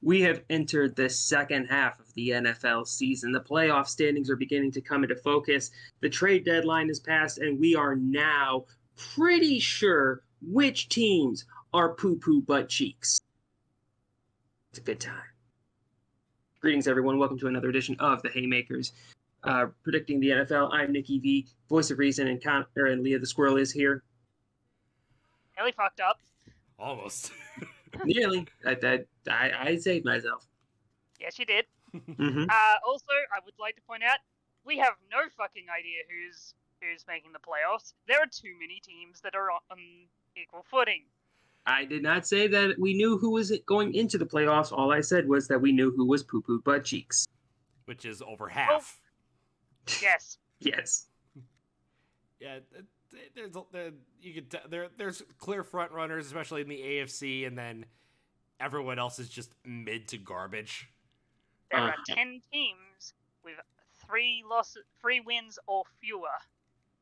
We have entered the second half of the NFL season. The playoff standings are beginning to come into focus. The trade deadline is passed, and we are now pretty sure which teams are poo-poo butt cheeks. It's a good time. Greetings, everyone. Welcome to another edition of the Haymakers. Predicting the NFL, I'm Nikki V, voice of reason, and Connor and Leah the Squirrel is here. Nearly fucked up. Almost. Nearly. I saved myself. Yes, you did. Mm-hmm. Also, I would like to point out, we have no fucking idea who's making the playoffs. There are too many teams that are on equal footing. I did not say that we knew who was going into the playoffs. All I said was that we knew who was poo-poo butt cheeks. Which is over half. Yes. Yes. Yeah, there's clear front runners, especially in the AFC, and then everyone else is just mid to garbage. There are 10 teams with 3 wins or fewer.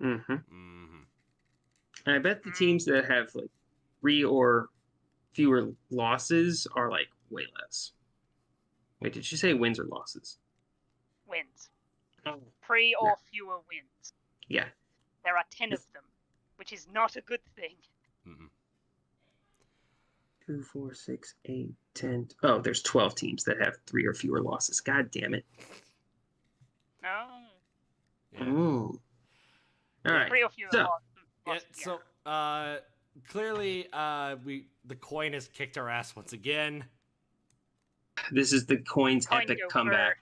Mm-hmm. And I bet the teams that have like 3 or fewer losses are like way less. Wait, did you say wins or losses? Wins. Oh. 3 or fewer wins. Yeah. There are 10 of them, which is not a good thing. 2, 4, 6, 8, 10. Oh, there's 12 teams that have 3 or fewer losses. God damn it. No. Yeah. Ooh. All right. 3 or fewer losses. So clearly, the coin has kicked our ass once again. This is the coin's epic comeback.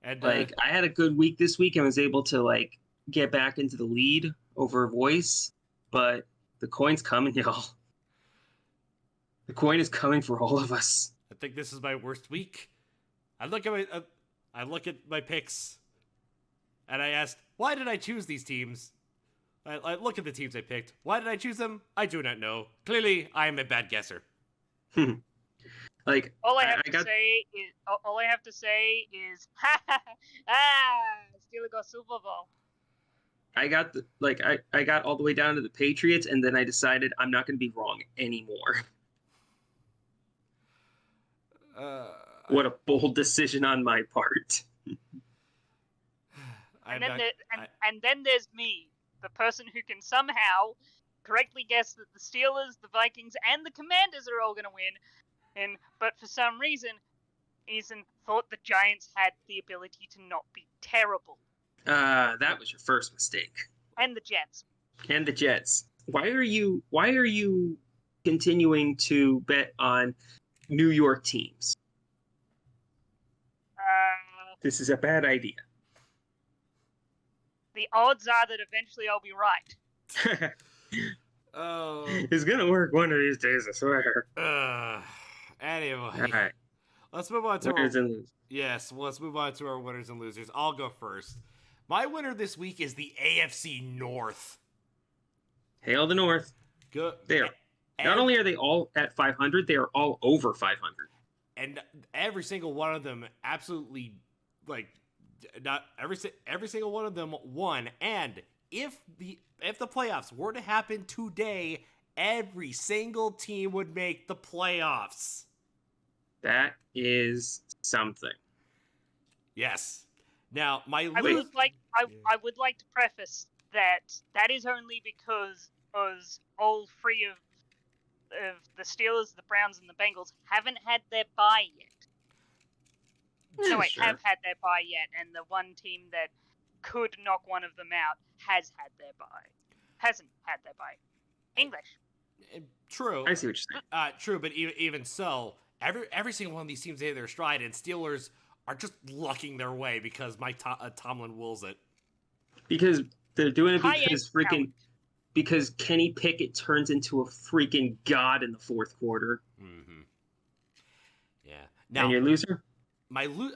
And I had a good week this week and was able to get back into the lead over voice, but the coin's coming, y'all. The coin is coming for all of us. I think this is my worst week. I look at my picks, and I asked, why did I choose these teams? I look at the teams I picked. Why did I choose them? I do not know. Clearly, I am a bad guesser. All I have to say is, Steelers got Super Bowl. I got I got all the way down to the Patriots, and then I decided I'm not going to be wrong anymore. What a bold decision on my part. And then there's me, the person who can somehow correctly guess that the Steelers, the Vikings, and the Commanders are all going to win. But for some reason, Ethan thought the Giants had the ability to not be terrible. That was your first mistake. And the Jets. And the Jets. Why are you continuing to bet on New York teams? This is a bad idea. The odds are that eventually I'll be right. Oh. It's gonna work one of these days, I swear. Anyway, all right. Let's move on to winners and losers. Yes, let's move on to our winners and losers. I'll go first. My winner this week is the AFC North. Hail the North. Good. Not only are they all at 500, they are all over 500. And every single one of them absolutely, not every single one of them won. And if the playoffs were to happen today, every single team would make the playoffs. That is something. Yes. Now, I would like to preface that is only because all 3 of the Steelers, the Browns, and the Bengals haven't had their bye yet. Have had their bye yet, and the one team that could knock one of them out hasn't had their bye. English. True. I see what you're saying. True, but even so, every single one of these teams hit their stride, and Steelers are just lucking their way because Mike Tomlin wills it. Because they're doing it because Kenny Pickett turns into a freaking god in the fourth quarter. Mm-hmm. Yeah. Now, and your loser?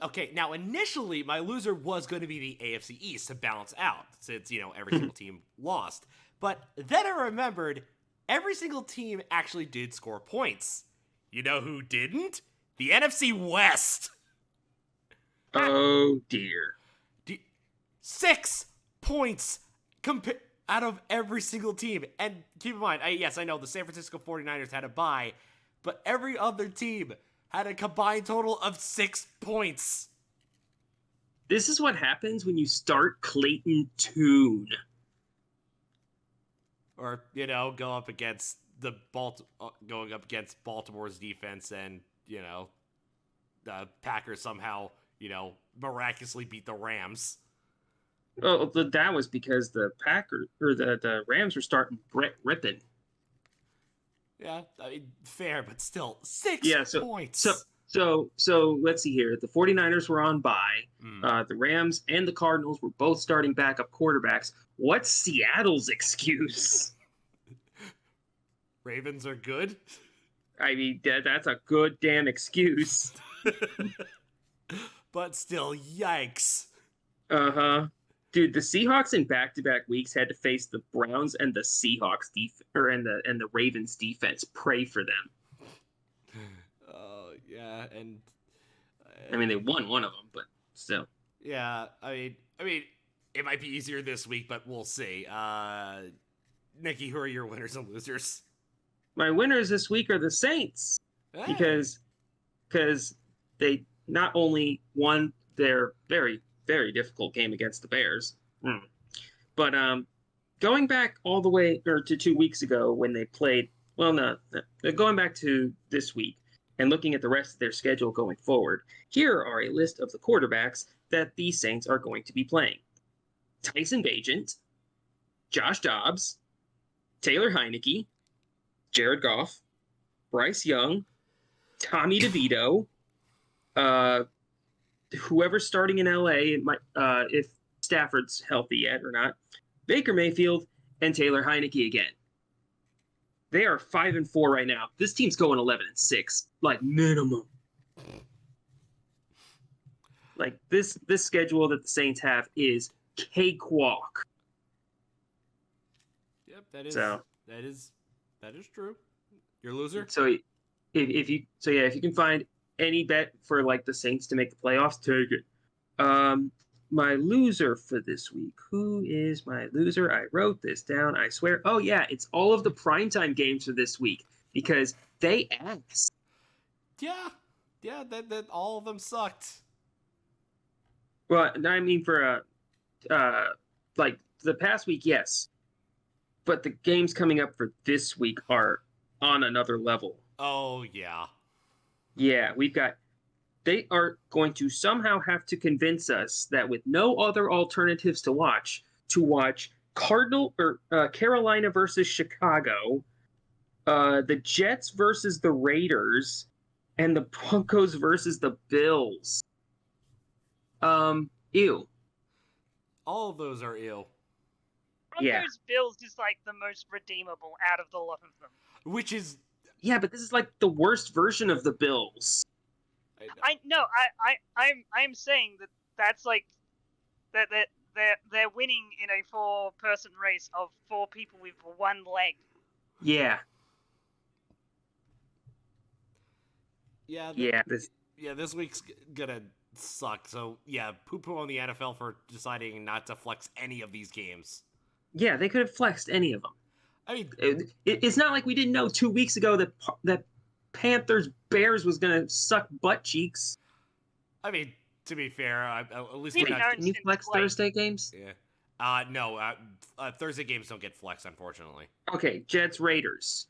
Okay, now initially my loser was going to be the AFC East to balance out, since, every single team lost. But then I remembered every single team actually did score points. You know who didn't? The NFC West. Oh, dear. 6 points out of every single team. And keep in mind, yes, I know the San Francisco 49ers had a bye, but every other team had a combined total of 6 points. This is what happens when you start Clayton Tune. Or, go up against going up against Baltimore's defense and, the Packers somehow, miraculously beat the Rams. Well, that was because the Packers or the Rams were starting Brett Rippon. Yeah, I mean, fair, but still 6 points. So let's see here. The 49ers were on bye. The Rams and the Cardinals were both starting backup quarterbacks. What's Seattle's excuse? Ravens are good. I mean, that's a good damn excuse. But still, yikes. Uh-huh. Dude, the Seahawks in back-to-back weeks had to face the Browns and the Seahawks and the Ravens defense. Pray for them. Yeah, and I mean, they won one of them, but still. Yeah, I mean, it might be easier this week, but we'll see. Nikki, who are your winners and losers? My winners this week are the Saints, because they not only won their very, very difficult game against the Bears, but going back all the way to 2 weeks ago when they played. Well, no, going back to this week and looking at the rest of their schedule going forward. Here are a list of the quarterbacks that the Saints are going to be playing: Tyson Bagent, Josh Dobbs, Taylor Heineke, Jared Goff, Bryce Young, Tommy DeVito, whoever's starting in LA, if Stafford's healthy yet or not, Baker Mayfield, and Taylor Heineke again. They are 5-4 right now. This team's going 11-6, like minimum. Like this schedule that the Saints have is cakewalk. Yep, that is true. Your loser? So if you can find any bet for like the Saints to make the playoffs, take it. My loser for this week. Who is my loser? I wrote this down, I swear. Oh yeah, it's all of the primetime games for this week because they asked. Yeah, that all of them sucked. Well, I mean for like the past week, yes. But the games coming up for this week are on another level. Oh, yeah. Yeah, they are going to somehow have to convince us that with no other alternatives to watch Carolina versus Chicago, the Jets versus the Raiders, and the Broncos versus the Bills. Ew. All of those are ew. Broncos Bills is like the most redeemable out of the lot of them. Which is... Yeah, but this is like the worst version of the Bills. I'm saying that's like that they're winning in a 4-person race of 4 people with one leg. Yeah. This week's gonna suck. So yeah, poo-poo on the NFL for deciding not to flex any of these games. Yeah, they could have flexed any of them. I mean, it's not like we didn't know 2 weeks ago that Panthers Bears was gonna suck butt cheeks. I mean, to be fair, at least can you flex Thursday games? Yeah. No. Thursday games don't get flexed, unfortunately. Okay, Jets Raiders.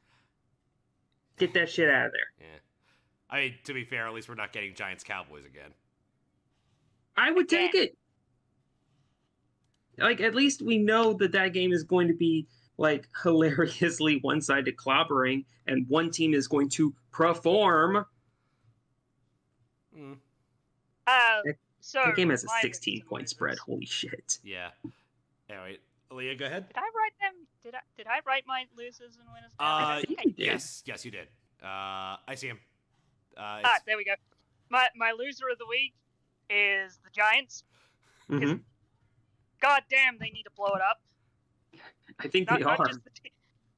Get that shit out of there. Yeah. I mean, to be fair, at least we're not getting Giants Cowboys again. I would take it. Like, at least we know that game is going to be like hilariously one-sided clobbering, and one team is going to perform. So that game has a 16-point spread. Holy shit! Yeah. Anyway, Aaliyah, go ahead. Did I write them? Did I write my losers and winners down? I think I did. Yes, you did. I see him. There we go. My loser of the week is the Giants. Mm-hmm. God damn, they need to blow it up. I think they are.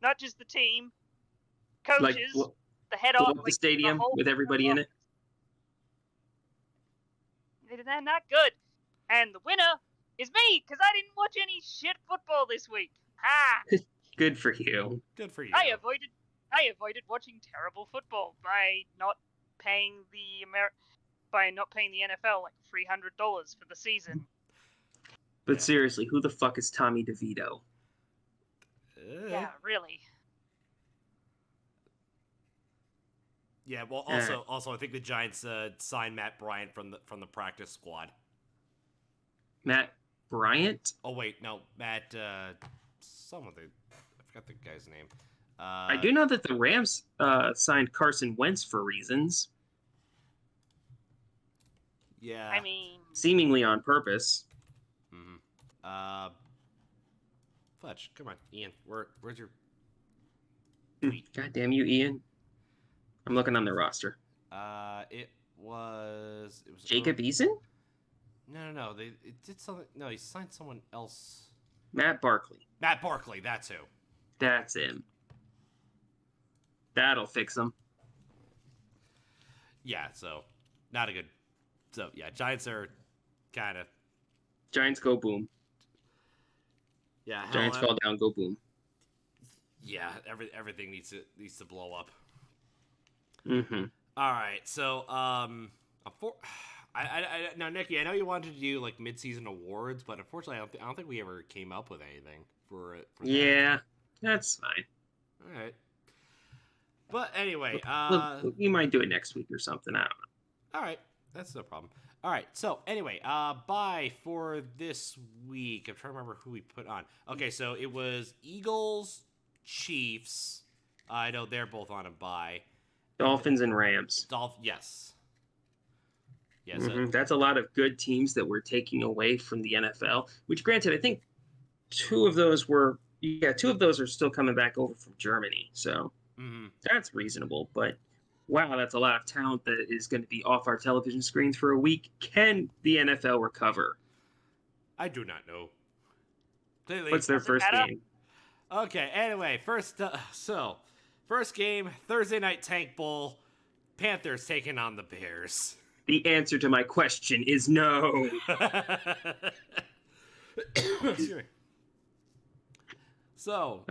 Not just the team, coaches, the head office, the stadium with everybody in it. They're not good. And the winner is me, because I didn't watch any shit football this week. Ha! Good for you. Good for you. I avoided I avoided watching terrible football by not paying the NFL like $300 for the season. But seriously, who the fuck is Tommy DeVito? Yeah, really. Yeah, well, also, I think the Giants signed Matt Bryant from the practice squad. Matt Bryant? Oh wait, no, Matt. I forgot the guy's name. I do know that the Rams signed Carson Wentz for reasons. Yeah. I mean, seemingly on purpose. Mm-hmm. Fudge, come on, Ian. Where's your tweet? God damn you, Ian. I'm looking on the roster. It was Jacob Eason? No. It did something. No, he signed someone else. Matt Barkley. Matt Barkley. That's who. That's him. That'll fix him. Yeah. So, not a good. So yeah, Giants are kind of. Giants go boom. Yeah. Giants fall down, go boom. Yeah. Everything needs to blow up. Mm-hmm. All right. So now, Nikki, I know you wanted to do like mid-season awards, but unfortunately, I don't think we ever came up with anything for it. Yeah, that's fine. All right. But anyway, we might do it next week or something. I don't know. All right, that's no problem. All right. So anyway, bye for this week. I'm trying to remember who we put on. Okay, so it was Eagles, Chiefs. I know they're both on a bye. Dolphins and Rams. Yes. Yes. Mm-hmm. That's a lot of good teams that we're taking away from the NFL. Which, granted, I think two of those are still coming back over from Germany. So that's reasonable. But wow, that's a lot of talent that is going to be off our television screens for a week. Can the NFL recover? I do not know. Clearly, what's their first game? Okay. Anyway, first game, Thursday night Tank Bowl. Panthers taking on the Bears. The answer to my question is no. Excuse me. So,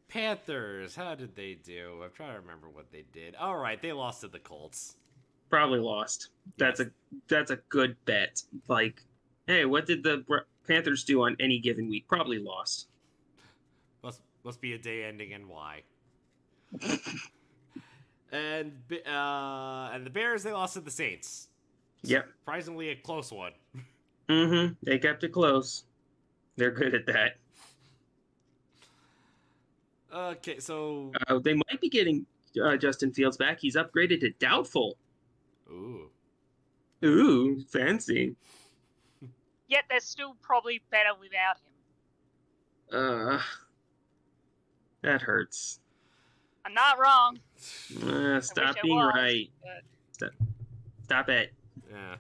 Panthers, how did they do? I'm trying to remember what they did. All right, they lost to the Colts. Probably lost. That's a good bet. Like, hey, what did the Panthers do on any given week? Probably lost. Must be a day ending in Y. And the Bears, they lost to the Saints. Yep. Surprisingly, a close one. Mm-hmm. They kept it close. They're good at that. Okay, so they might be getting Justin Fields back. He's upgraded to doubtful. Ooh, fancy. Yet they're still probably better without him. That hurts. I'm not wrong. Stop being right. Stop it. Yeah.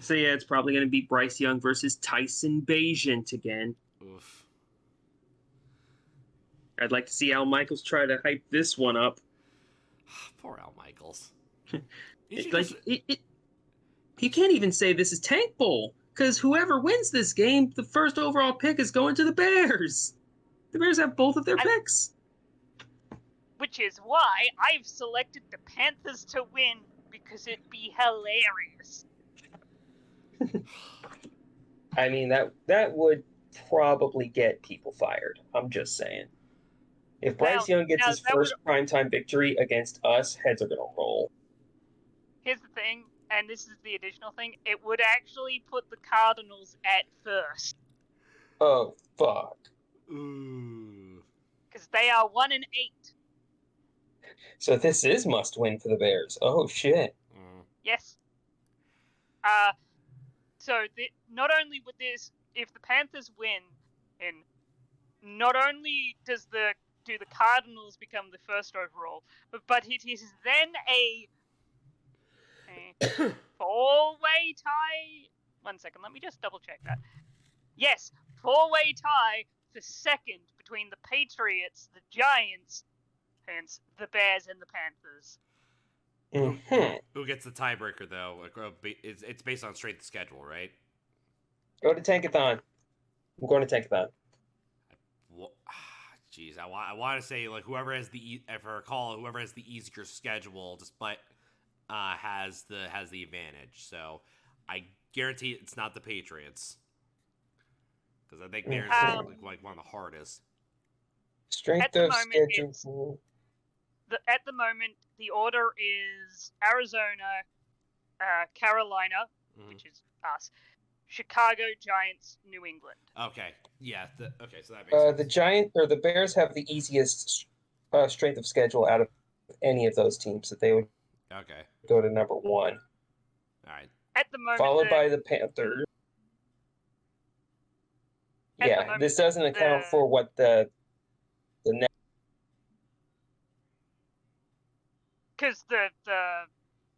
So yeah, it's probably going to be Bryce Young versus Tyson Bagent again. Oof. I'd like to see Al Michaels try to hype this one up. Poor Al Michaels. He can't even say this is Tank Bowl, because whoever wins this game, the first overall pick is going to the Bears. The Bears have both of their picks. Which is why I've selected the Panthers to win, because it'd be hilarious. I mean, that would probably get people fired. I'm just saying. If Bryce Young gets his first primetime victory against us, heads are going to roll. Here's the thing, and this is the additional thing, it would actually put the Cardinals at first. Oh, fuck. Ooh. Because they are 1-8. So this is must-win for the Bears. Oh, shit. Yes. So not only would this, if the Panthers win, and not only do the Cardinals become the first overall, but it is then a four-way tie. 1 second, let me just double check that. Yes, four-way tie for second between the Patriots, the Giants, hence the Bears and the Panthers. Mm-hmm. Who gets the tiebreaker though? It's based on strength of schedule, right? Go to Tankathon. I'm going to Tankathon. Jeez, I want to say like whoever has if I recall, whoever has the easier schedule, despite has the advantage. So I guarantee it's not the Patriots because I think theirs is like one of the hardest. Strength of schedule. At the moment, the order is Arizona, Carolina, which is us, Chicago, Giants, New England. Okay, yeah. So that makes sense. The Bears have the easiest strength of schedule out of any of those teams that they would go to number 1. All right. At the moment, followed by the Panthers. Yeah, this doesn't account for what the next. Because the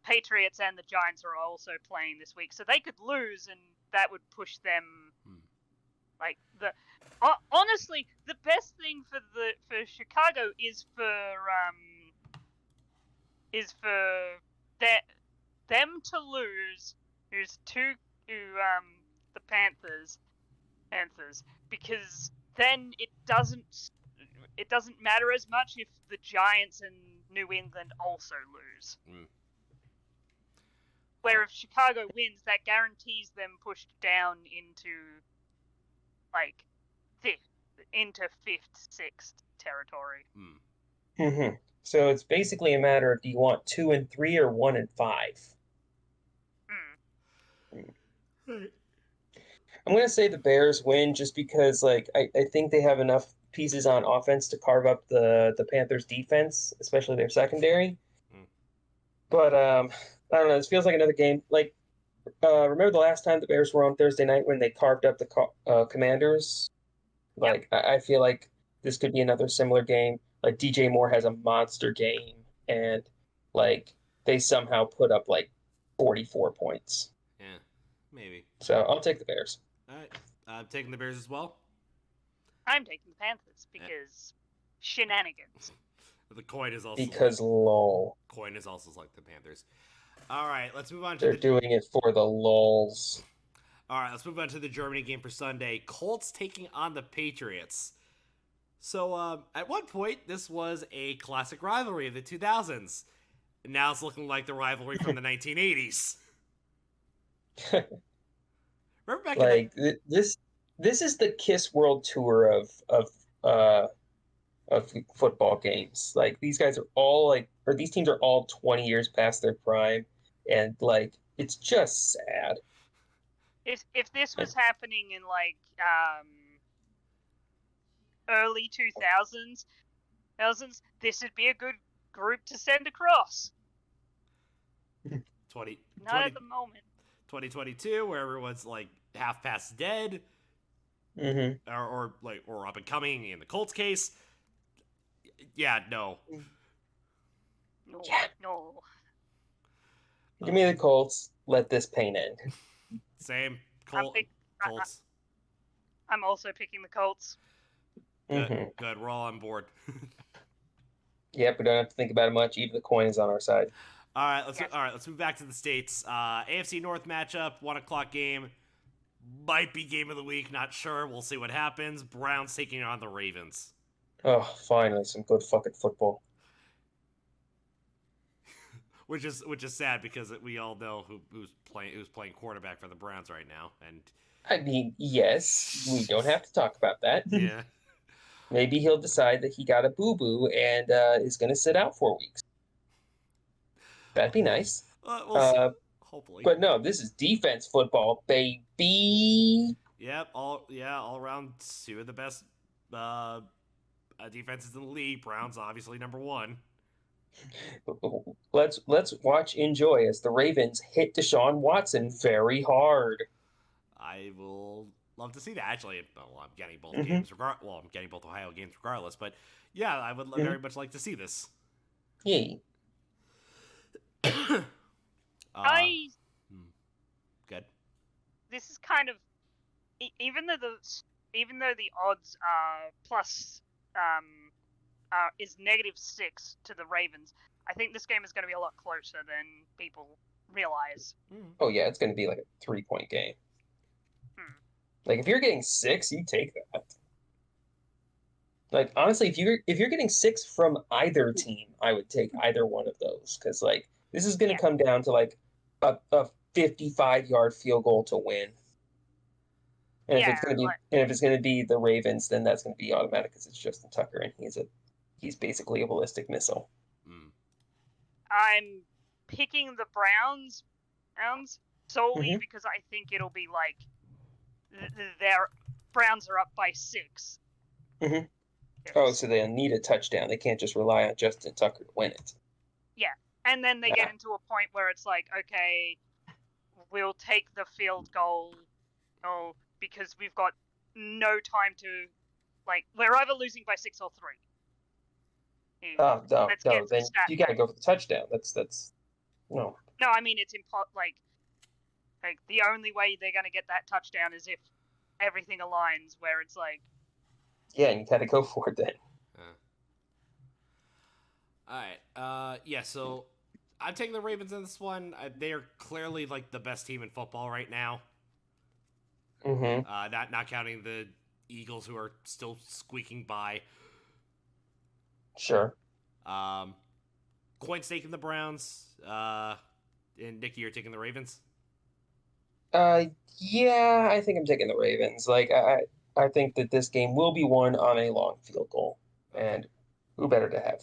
Patriots and the Giants are also playing this week, so they could lose, and that would push them. Like honestly, the best thing for Chicago is for them to lose. The Panthers, because then it doesn't matter as much if the Giants and New England also lose. Where if Chicago wins, that guarantees them pushed down into like into 5th, 6th territory. Mm-hmm. So it's basically a matter of do you want 2 and 3 or 1 and 5? I'm gonna say the Bears win just because like I think they have enough pieces on offense to carve up the Panthers defense, especially their secondary. But I don't know. This feels like another game. Like remember the last time the Bears were on Thursday night when they carved up the Commanders? Like I feel like this could be another similar game. Like DJ Moore has a monster game, and like they somehow put up like 44 points. Yeah, maybe. So I'll take the Bears. All right, I'm taking the Bears as well. I'm taking the Panthers because shenanigans. The coin is also because lol. Coin is also like the Panthers. All right, let's move on to They're doing it for the lulz. All right, let's move on to the Germany game for Sunday. Colts taking on the Patriots. So, at one point, this was a classic rivalry of the 2000s. Now it's looking like the rivalry from the 1980s. Remember back like this is the Kiss World Tour of football games. Like these guys are all these teams are all 20 years past their prime, and like it's just sad. If this was happening in like early 2000s, this would be a good group to send across. 20 Not at the moment. 2022, where everyone's like half past dead, or up and coming. In the Colts case, No. Give me the Colts. Let this pain end. Same. Colts. I'm also picking the Colts. Good. Good. We're all on board. Yep, we don't have to think about it much. Even the coin is on our side. All right, let's move back to the States. AFC North matchup, 1:00 game. Might be game of the week, not sure. We'll see what happens. Browns taking on the Ravens. Oh, finally, some good fucking football. which is sad because we all know who's playing quarterback for the Browns right now. And I mean, yes, we don't have to talk about that. Yeah. Maybe he'll decide that he got a boo-boo and is going to sit out 4 weeks. That'd be nice. We'll see. Hopefully. But no, this is defense football, baby. Yep. All around 2 of the best defenses in the league. Browns obviously number 1. Let's enjoy as the Ravens hit Deshaun Watson very hard. I will love to see that. Actually, I'm getting both games. I'm getting both Ohio games regardless. But yeah, I would very much like to see this. Yay. Good. This is kind of even though the odds are plus is -6 to the Ravens. I think this game is going to be a lot closer than people realize. Oh yeah, it's going to be like a 3-point game. Like if you're getting 6, you take that. Like honestly, if you're getting 6 from either team, I would take either one of those because like this is going to Yeah. come down to like a 55-yard field goal to win. And if Yeah, it's going to be like, and if it's going to be the Ravens, then that's going to be automatic because it's Justin Tucker and he's basically a ballistic missile. Mm. I'm picking the Browns solely Mhm. because I think it'll be like their Browns are up by 6. Mhm. Yes. Oh, so they'll need a touchdown. They can't just rely on Justin Tucker to win it. Yeah, and then they Yeah. get into a point where it's like, okay, we'll take the field goal, because we've got no time to, like, we're either losing by 6 or 3. Oh, no, Let's no, get the then stat you got to back. go for the touchdown. That's no. No, I mean it's like the only way they're gonna get that touchdown is if everything aligns, where it's like, Yeah, and you got to go for it then. All right. Yeah. So I'm taking the Ravens in this one. They are clearly like the best team in football right now. Mm-hmm. Not counting the Eagles, who are still squeaking by. Sure. Coin taking the Browns. And Nikki, you're taking the Ravens. Yeah, I think I'm taking the Ravens. Like I think that this game will be won on a long field goal, and who better to have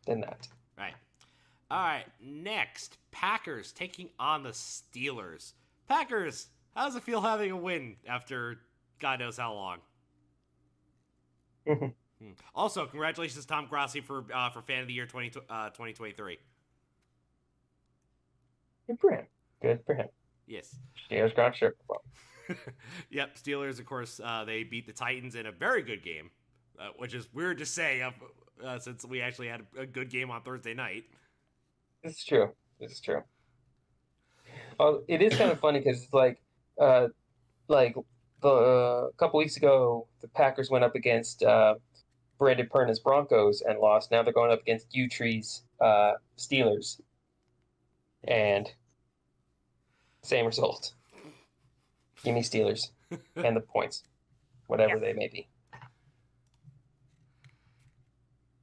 than that? Right. All right. Next, Packers taking on the Steelers. Packers, how does it feel having a win after God knows how long? Mhm. Also, congratulations, Tom Grassi, for Fan of the Year 2023. Good for him. Good for him. Yes. Steelers got Super Bowl. Yep. Steelers, of course, they beat the Titans in a very good game, which is weird to say since we actually had a good game on Thursday night. This is true. This is true. It is kind of funny because it's like a couple weeks ago, the Packers went up against Brandon Perna's Broncos and lost. Now they're going up against Utree's Steelers, and same result. Give me Steelers and the points, whatever they may be.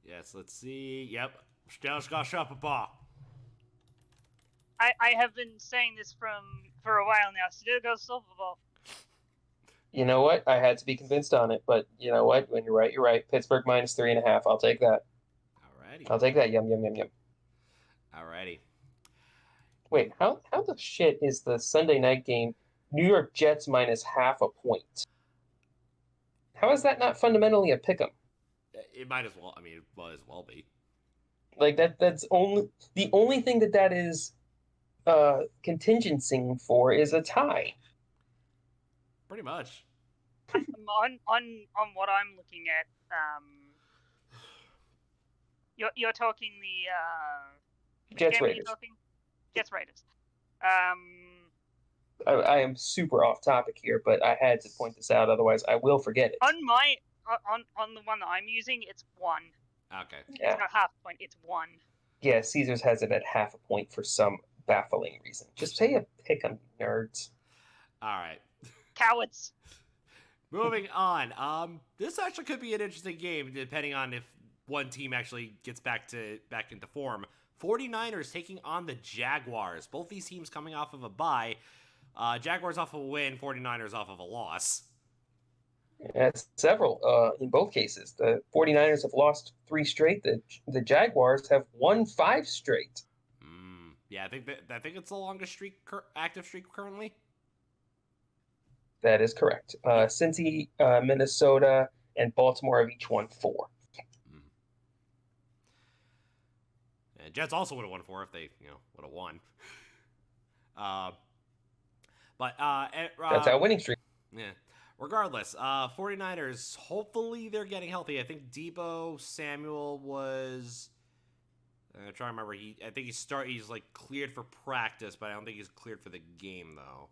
Yes, let's see. Yep. Steelers got shot a ball. I have been saying this for a while now. Still go Super Bowl. You know what? I had to be convinced on it, but you know what? When you're right, you're right. Pittsburgh -3.5. I'll take that. Alrighty. I'll take that. Yum yum yum yum. Alrighty. Wait, how the shit is the Sunday night game New York Jets -0.5 point? How is that not fundamentally a pick'em? It might as well. I mean, it might as well be. Like that's only the only thing that is contingencing for is a tie. Pretty much. On what I'm looking at, you're talking the Jets game are you Raiders. talking? Jets Raiders. I am super off topic here, but I had to point this out, otherwise I will forget it. On the one that I'm using, it's 1. Okay. Yeah. It's not half a point, it's 1. Yeah, Caesars has it at half a point for some baffling reason. Just say a pick'em, nerds. All right. Cowards. Moving on. This actually could be an interesting game, depending on if one team actually gets back into form. 49ers taking on the Jaguars. Both these teams coming off of a bye. Jaguars off of a win, 49ers off of a loss. That's several in both cases. The 49ers have lost 3 straight. The Jaguars have won 5 straight. Yeah, I think it's the longest active streak currently. That is correct. Cincy, Minnesota, and Baltimore have each won 4. And Jets also would have won 4 if they, would have won. That's our winning streak. Yeah. Regardless, 49ers, hopefully they're getting healthy. I think Debo Samuel was... I'm trying to remember. I think he's like cleared for practice, but I don't think he's cleared for the game, though.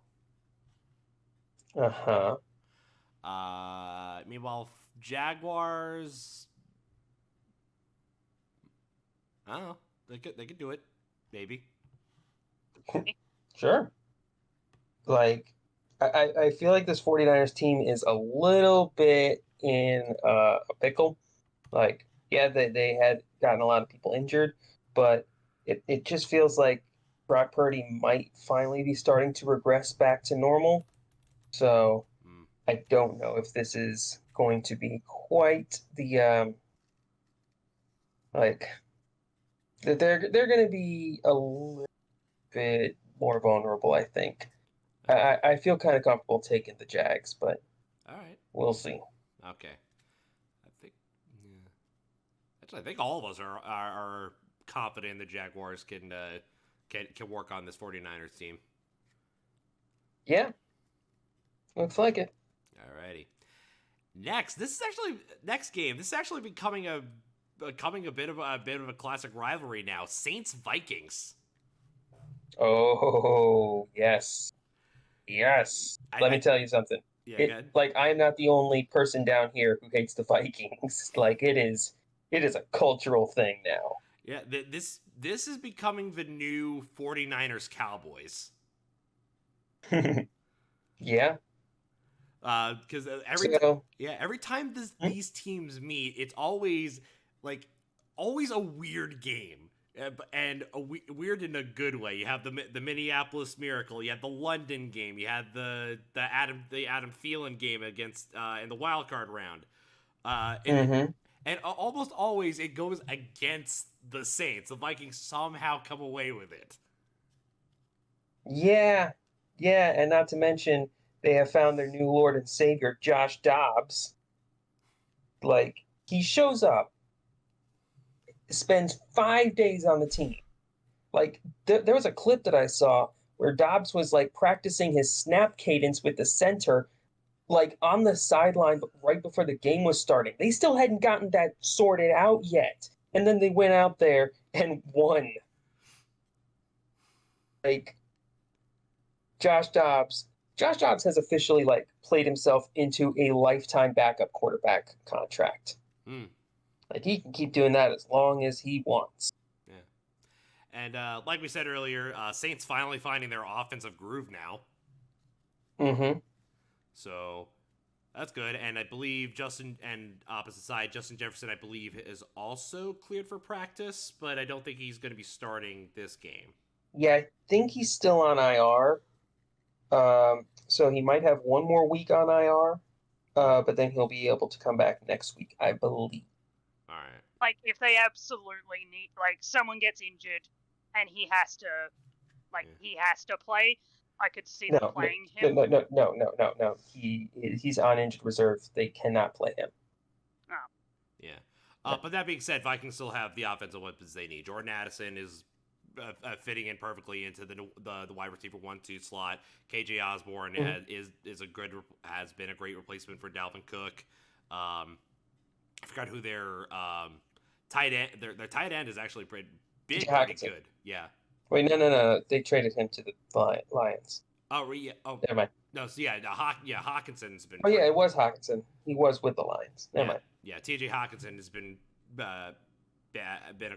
Meanwhile, Jaguars... I don't know. They could do it. Maybe. Sure. Like, I feel like this 49ers team is a little bit in a pickle Like, yeah, they had gotten a lot of people injured, but it just feels like Brock Purdy might finally be starting to regress back to normal. So I don't know if this is going to be quite the like they're going to be a little bit more vulnerable, I think. I feel kind of comfortable taking the Jags, but All right. we'll see. Okay. I think. Yeah. Actually, I think all of us are confident the Jaguars can work on this 49ers team. Yeah, looks like it. Alrighty. Next game. This is actually becoming a bit of a classic rivalry now. Saints Vikings. Oh yes, yes. Let me tell you something. Yeah, good. Like, I'm not the only person down here who hates the Vikings. Like, it is a cultural thing now. Yeah, this is becoming the new 49ers Cowboys. Yeah. Because every time these teams meet, it's always a weird game, and weird in a good way. You have the Minneapolis Miracle, you had the London game, you had the Adam Thielen game against in the wild card round, and almost always it goes against the Saints. The Vikings somehow come away with it. Yeah, and not to mention they have found their new Lord and Savior, Josh Dobbs. Like, he shows up, spends 5 days on the team. Like, there was a clip that I saw where Dobbs was like practicing his snap cadence with the center, like on the sideline right before the game was starting. They still hadn't gotten that sorted out yet, and then they went out there and won. Like, Josh Dobbs has officially like played himself into a lifetime backup quarterback contract. Like, he can keep doing that as long as he wants. Yeah. And like we said earlier, Saints finally finding their offensive groove now. Mm-hmm. So that's good. And I believe Justin Jefferson, I believe, is also cleared for practice, but I don't think he's going to be starting this game. Yeah, I think he's still on IR. So he might have one more week on IR, but then he'll be able to come back next week, I believe. All right. Like, if they absolutely need, like, someone gets injured and he has to play, I could see them playing him. No. He's on injured reserve. They cannot play him. Oh. Yeah. But that being said, Vikings still have the offensive weapons they need. Jordan Addison is fitting in perfectly into the wide receiver 1-2 slot. KJ Osborne has been a great replacement for Dalvin Cook. I forgot who their tight end. Their tight end is actually pretty good. Yeah. Wait, no. They traded him to the Lions. Oh, yeah. Oh, never mind. No, so Hawkinson's been. Oh, yeah, it was Hawkinson. He was with the Lions. Never mind. Yeah, TJ Hawkinson has been a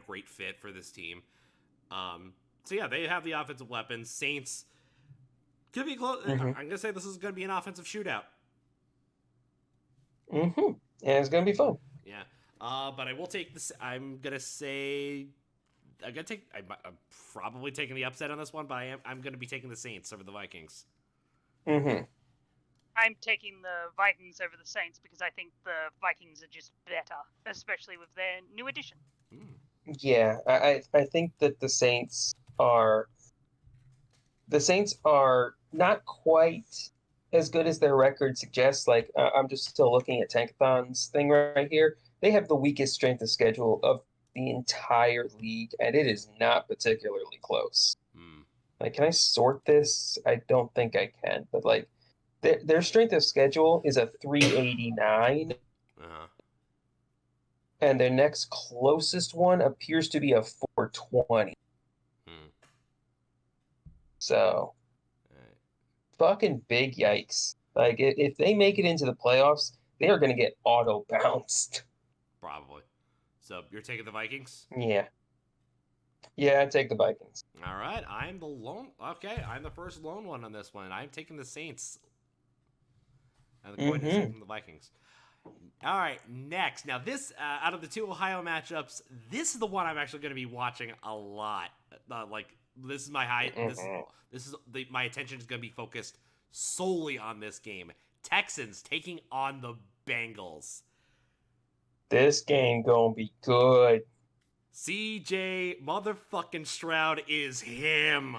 great fit for this team. So yeah, they have the offensive weapons. Saints could be close. I'm gonna say this is gonna be an offensive shootout. And it's gonna be fun. Yeah. But I will take this. I'm probably taking the upset on this one, but I'm gonna be taking the Saints over the Vikings. I'm taking the Vikings over the Saints because I think the Vikings are just better, especially with their new addition. Yeah, I think that the Saints are not quite as good as their record suggests. Like, I'm just still looking at Tankathon's thing right here. They have the weakest strength of schedule of the entire league, and it is not particularly close. Like, can I sort this? I don't think I can, but like, their strength of schedule is a 389. And their next closest one appears to be a 420. So, fucking big yikes. Like, if they make it into the playoffs, they are going to get auto-bounced. Probably. So, you're taking the Vikings? Yeah, I'd take the Vikings. All right, I'm the first lone one on this one. I'm taking the Saints. And the coin is taking the Vikings. All right, next. Now, this out of the two Ohio matchups, this is the one I'm actually going to be watching a lot. This is my high. My attention is going to be focused solely on this game. Texans taking on the Bengals. This game gonna be good. CJ motherfucking Stroud is him.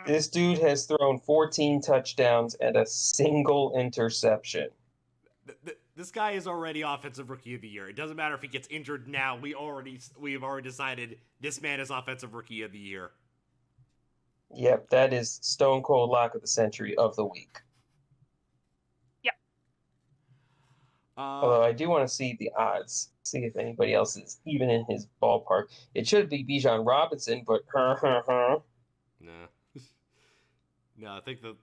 This dude has thrown 14 touchdowns and a single interception. This guy is already Offensive Rookie of the Year. It doesn't matter if he gets injured now. We have already decided this man is Offensive Rookie of the Year. Yep, that is Stone Cold Lock of the Century of the week. Yep. Although I do want to see the odds, see if anybody else is even in his ballpark. It should be Bijan Robinson, but No. No, I think I'm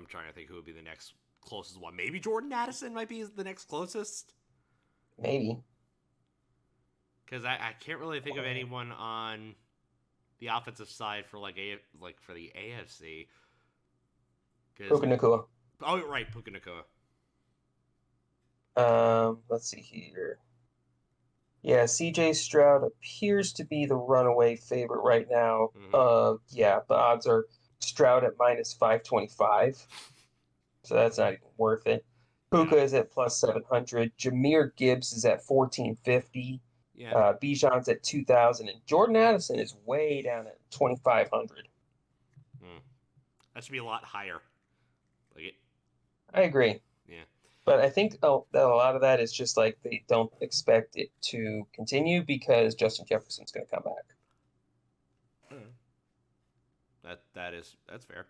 trying to think who would be the next closest one. Maybe Jordan Addison might be the next closest. Maybe. Because I can't really think of anyone on the offensive side for for the AFC. Puka Nacua. Oh, right, Puka Nacua. Let's see here. Yeah, CJ Stroud appears to be the runaway favorite right now. Yeah, the odds are Stroud at minus 525. So that's not even worth it. Puka is at plus 700. Jahmyr Gibbs is at 1450. Yeah. Bijan's at 2,000. And Jordan Addison is way down at 2,500. That should be a lot higher. I agree. Yeah. But I think that a lot of that is just like they don't expect it to continue because Justin Jefferson's going to come back. That's fair.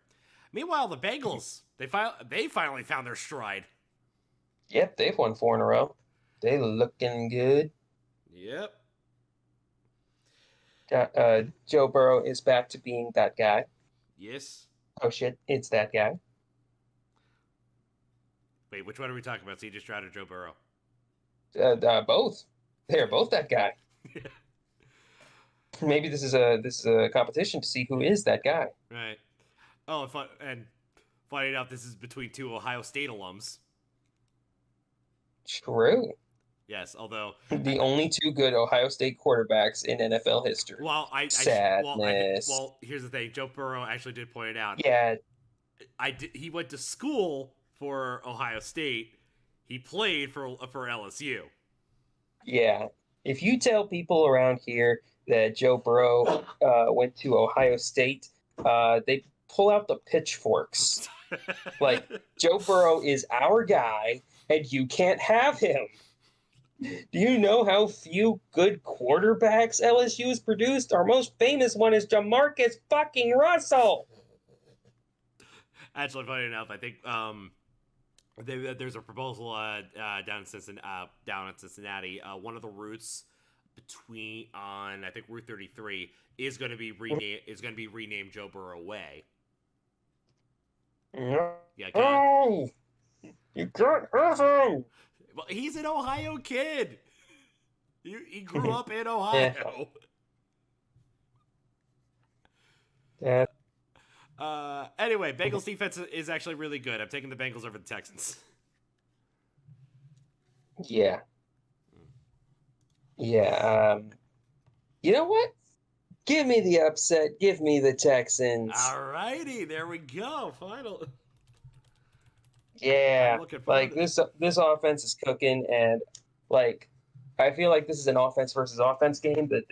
Meanwhile, the Bengals they finally found their stride. Yep, they've won 4 in a row. They looking good. Yep. Joe Burrow is back to being that guy. Yes. Oh shit, it's that guy. Wait, which one are we talking about? CJ Stroud or Joe Burrow? Both. They're both that guy. Maybe this is a competition to see who is that guy. Right. Oh, and funny enough, this is between two Ohio State alums. True. Yes, although the only 2 good Ohio State quarterbacks in NFL history. Well, Sadness. Here's the thing. Joe Burrow actually did point it out. Yeah. He went to school for Ohio State. He played for LSU. Yeah. If you tell people around here that Joe Burrow went to Ohio State, they pull out the pitchforks. Like, Joe Burrow is our guy, and you can't have him. Do you know how few good quarterbacks LSU has produced? Our most famous one is Jamarcus fucking Russell. Actually, funny enough, I think there's a proposal down in Cincinnati. One of the routes on I think Route 33 is going to be renamed Joe Burrow Way. No. Yeah. Oh, you can't have him. Well, he's an Ohio kid. He grew up in Ohio. Yeah. Anyway, Bengals defense is actually really good. I'm taking the Bengals over the Texans. Yeah. Yeah. You know what? Give me the upset. Give me the Texans. Alrighty, there we go. Final. Yeah, like this offense is cooking, and like I feel like this is an offense versus offense game. The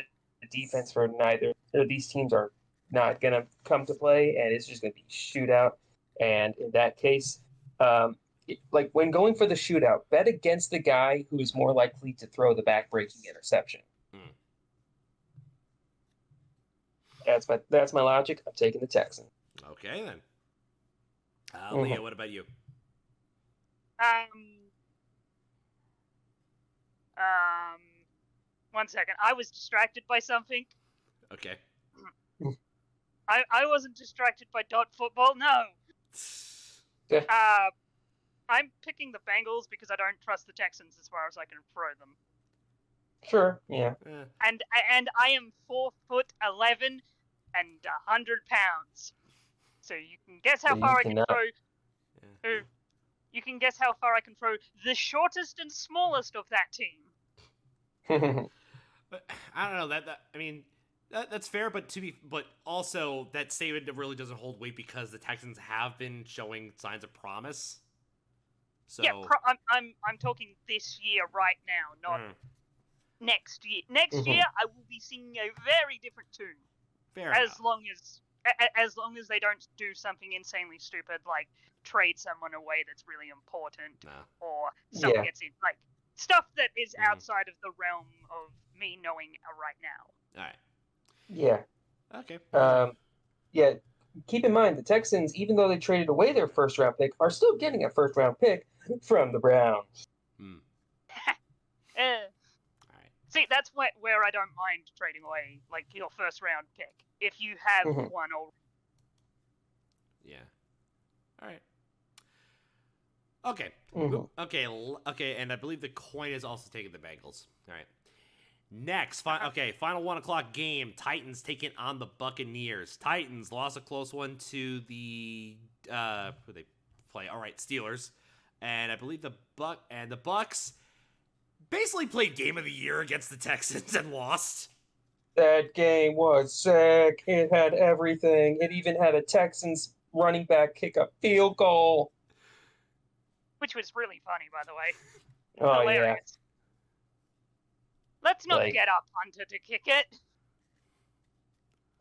defense for neither of these teams are not gonna come to play, and it's just gonna be shootout. And in that case, like when going for the shootout, bet against the guy who is more likely to throw the back-breaking interception. That's my logic. I'm taking the Texans. Okay then. Leah, what about you? One second. I was distracted by something. Okay. I wasn't distracted by dot football. No. I'm picking the Bengals because I don't trust the Texans as far as I can throw them. Sure. Yeah. And I am 4'11" and 100 pounds. So you can guess how far I can throw. You can guess how far I can throw the shortest and smallest of that team. But I don't know I mean, that's fair, but also that statement really doesn't hold weight because the Texans have been showing signs of promise. So Yeah, I'm talking this year right now, not next year. Next year, I will be singing a very different tune. fair as enough. long as they don't do something insanely stupid like trade someone away that's really important, or someone gets in, like stuff that is outside of the realm of me knowing right now. All right. Yeah. Okay. Yeah. Keep in mind, the Texans, even though they traded away their first-round pick, are still getting a first-round pick from the Browns. All right. See, that's where I don't mind trading away like your first round pick if you have one already. Yeah. All right. Okay. Okay. And I believe the coin is also taking the Bengals. All right. Next, final 1:00 game. Titans taking on the Buccaneers. Titans lost a close one to the who they play. All right, Steelers, and I believe the Bucks basically played game of the year against the Texans and lost. That game was sick. It had everything. It even had a Texans running back kick a field goal, which was really funny, by the way. Oh Hilarious. yeah. Let's not get our punter to kick it.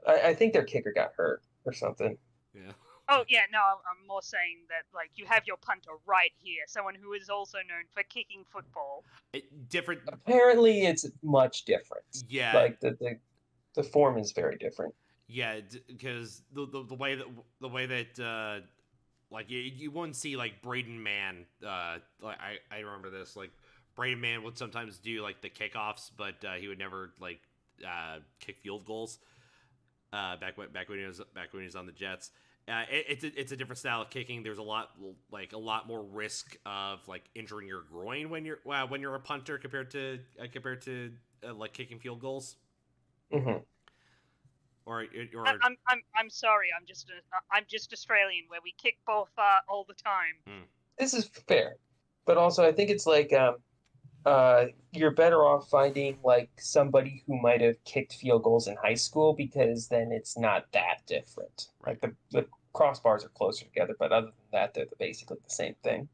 I think their kicker got hurt or something. Yeah. Oh, yeah, no, I'm more saying that, like, you have your punter right here, someone who is also known for kicking football. Different. Apparently, it's much different. Yeah. Like, the form is very different. Yeah, because the way that like you wouldn't see like Braden Mann. Like I remember this. Like Braden Mann would sometimes do like the kickoffs, but he would never like kick field goals. Back when he was on the Jets. It's a different style of kicking. There's a lot more risk of like injuring your groin when you're a punter compared to like kicking field goals. Mm-hmm. Or I'm sorry. I'm just Australian, where we kick both all the time. This is fair, but also I think it's like you're better off finding like somebody who might have kicked field goals in high school, because then it's not that different. Right. Like the crossbars are closer together, but other than that, they're basically the same thing.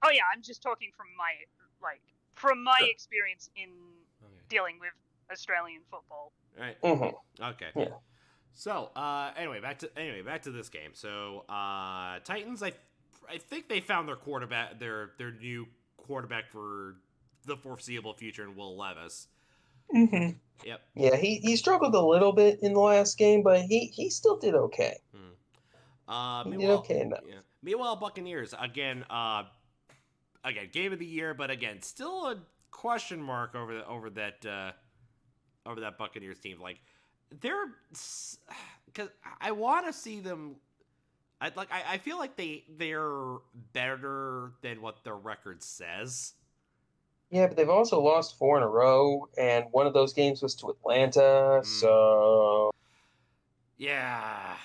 Oh yeah, I'm just talking from my experience in dealing with Australian football. Right. Mm-hmm. Okay. Yeah. So anyway, back to this game. So Titans, I think they found their quarterback, their new quarterback for the foreseeable future in Will Levis. Mm-hmm. Yep. Yeah, he struggled a little bit in the last game, but he still did okay. He did okay enough. Yeah. Meanwhile, Buccaneers again game of the year, but again still a question mark over that Buccaneers team. Like they're, because I want to see them. I feel like they're better than what their record says. Yeah, but they've also lost 4 in a row, and one of those games was to Atlanta. So yeah,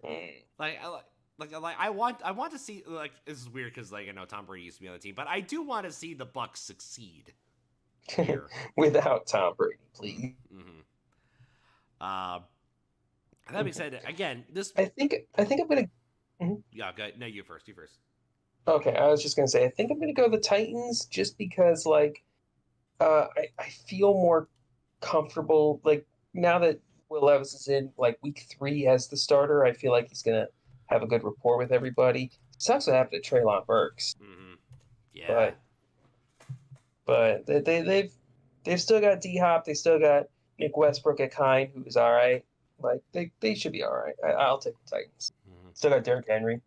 I want to see, like, this is weird because like I know Tom Brady used to be on the team, but I do want to see the Bucs succeed here. Without Tom Brady, please. That being said, again, this I think I'm gonna. Mm-hmm. Yeah, go ahead. No, you first. Okay, I was just gonna say I think I'm gonna go the Titans just because like I feel more comfortable like now that Will Levis is in like week 3 as the starter. I feel like he's gonna have a good rapport with everybody. Sucks to have to Treylon Burks. Yeah, but they've still got D-Hop. They still got Nick Westbrook at Kind, who's all right. Like they should be all right. I'll take the Titans. Still got Derrick Henry.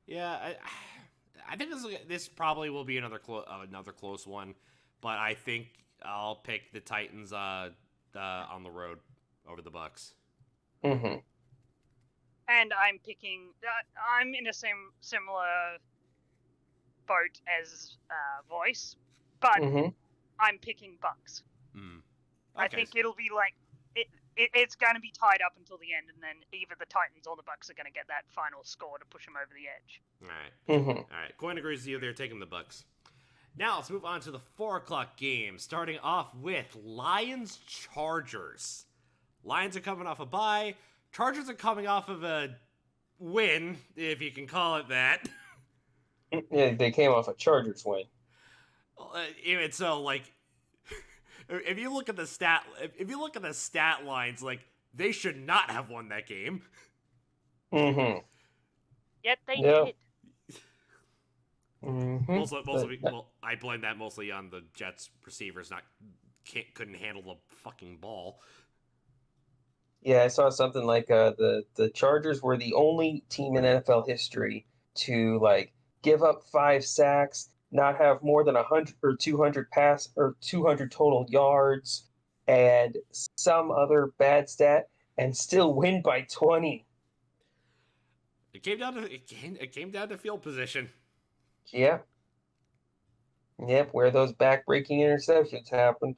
Yeah, I think this probably will be another close one, but I think I'll pick the Titans on the road over the Bucs. Mm-hmm. And I'm picking. I'm in a similar boat as Voice, but I'm picking Bucs. Okay. I think it'll be like it's going to be tied up until the end, and then either the Titans or the Bucks are going to get that final score to push them over the edge. All right. Mm-hmm. All right. Coin agrees with you. They're taking the Bucks. Now let's move on to the 4 o'clock game, starting off with Lions-Chargers. Lions are coming off a bye. Chargers are coming off of a win, if you can call it that. Yeah, they came off a Chargers win. Even so, like, if you look at the stat lines, like, they should not have won that game. Mm-hmm. Yet they Yeah. did. Mm-hmm. Well, I blame that mostly on the Jets receivers couldn't handle the fucking ball. Yeah, I saw something like the Chargers were the only team in NFL history to like give up 5 sacks, not have more than 100 or 200 pass or 200 total yards, and some other bad stat, and still win by 20. It came down to field position. Yeah. Yep, where those back-breaking interceptions happened.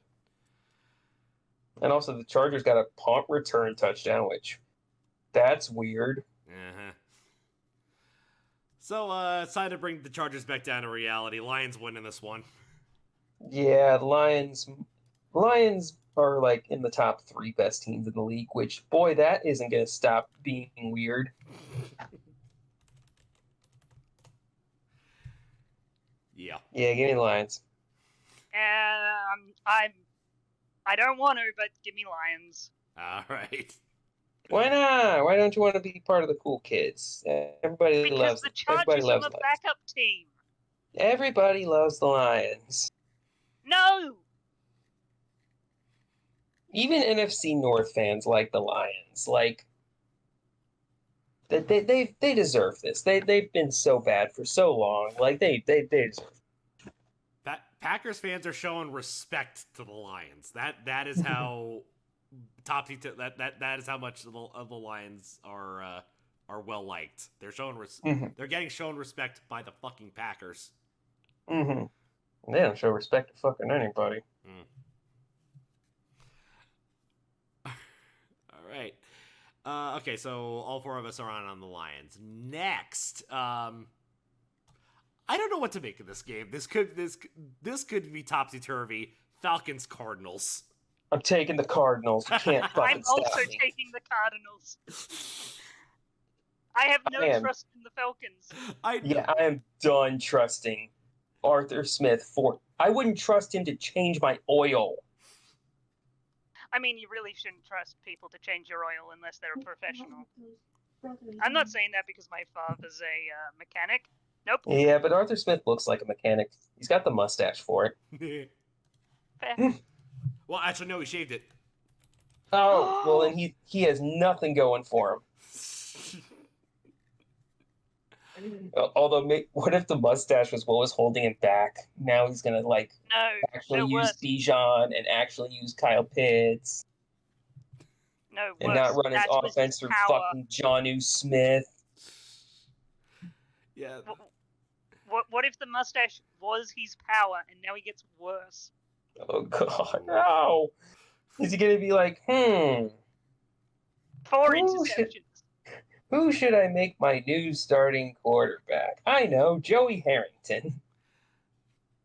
And also the Chargers got a punt return touchdown, which that's weird. Uh-huh. So, it's time to bring the Chargers back down to reality. Lions winning this one. Yeah, the Lions are like in the top 3 best teams in the league, which boy, that isn't going to stop being weird. Yeah. Yeah, give me the Lions. I don't want to, but give me Lions. All right. Why not? Why don't you want to be part of the cool kids? Everybody Because loves the everybody Chargers loves are the a Lions. backup team. Everybody loves the Lions. No! Even NFC North fans like the Lions. Like they deserve this. They've been so bad for so long. Like they deserve. Packers fans are showing respect to the Lions. That is how that is how much the Lions are well liked. They're they're getting shown respect by the fucking Packers. Mm-hmm. They don't show respect to fucking anybody. All right. Okay, so all 4 of us are on the Lions. Next, I don't know what to make of this game. This could be topsy turvy. Falcons Cardinals. I'm taking the Cardinals. You can't fucking I'm stop also me. taking the Cardinals. I have no trust in the Falcons. I am done trusting Arthur Smith I wouldn't trust him to change my oil. I mean, you really shouldn't trust people to change your oil unless they're a professional. I'm not saying that because my father's a mechanic. Nope. Yeah, but Arthur Smith looks like a mechanic. He's got the mustache for it. Fair. Well, actually, no, he shaved it. Oh, well, then he has nothing going for him. Although, what if the mustache was what was holding him back? Now he's gonna actually use Bijan and actually use Kyle Pitts. No, and not run his offense through fucking Jonnu Smith. Yeah. What if the mustache was his power and now he gets worse? Oh god, no! Is he gonna be like, 4 interceptions. Who should I make my new starting quarterback? I know, Joey Harrington.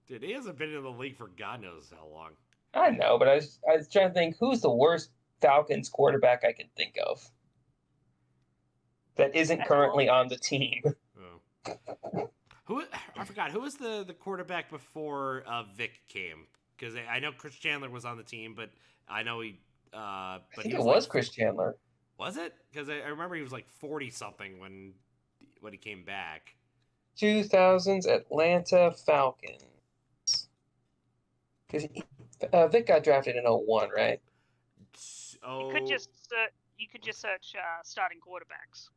Dude, he hasn't been in the league for God knows how long. I know, but I was trying to think, who's the worst Falcons quarterback I can think of that isn't currently on the team? Oh. I forgot, who was the quarterback before Vic came? Because I know Chris Chandler was on the team, but I know he... I think it was Chris Chandler. Was it? Because I remember he was like 40-something when he came back. 2000s Atlanta Falcons. Because Vic got drafted in 01, right? Oh. You could just search starting quarterbacks.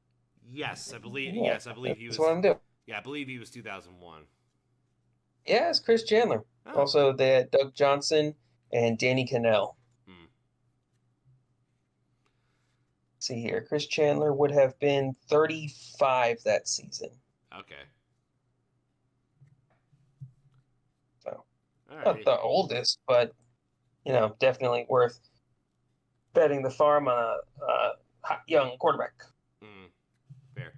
Yes, I believe. Yeah, yes, I believe he was. That's what I'm doing. Yeah, I believe he was 2001. Yeah, it's Chris Chandler. Oh. Also, they had Doug Johnson and Danny Cannell. See here, Chris Chandler would have been 35 that season. Okay. So, all right. not the oldest, but definitely worth betting the farm on a hot young quarterback. Fair.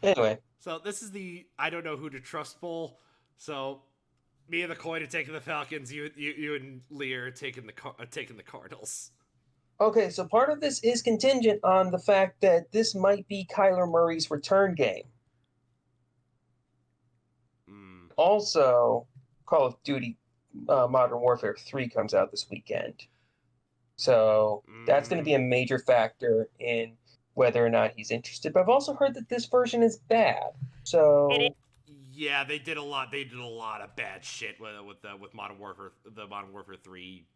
Anyway. So this is the I don't know who to trust bowl. So me and the coin are taking the Falcons. You and Lee are taking the Cardinals. Okay, so part of this is contingent on the fact that this might be Kyler Murray's return game. Also, Call of Duty Modern Warfare 3 comes out this weekend. So that's going to be a major factor in whether or not he's interested. But I've also heard that this version is bad. So yeah, they did a lot. They did a lot of bad shit with Modern Warfare, the Modern Warfare 3,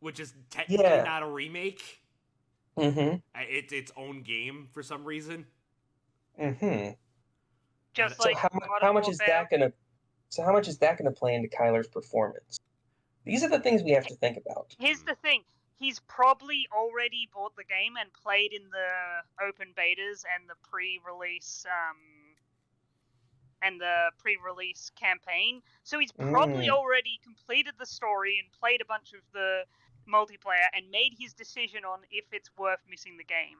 which is technically not a remake. Mm-hmm. It's its own game for some reason. Mm-hmm. Just so like how much is that gonna? So how much is that gonna play into Kyler's performance? These are the things we have to think about. Here's the thing. He's probably already bought the game and played in the open betas and the pre-release campaign. So he's probably already completed the story and played a bunch of the multiplayer and made his decision on if it's worth missing the game.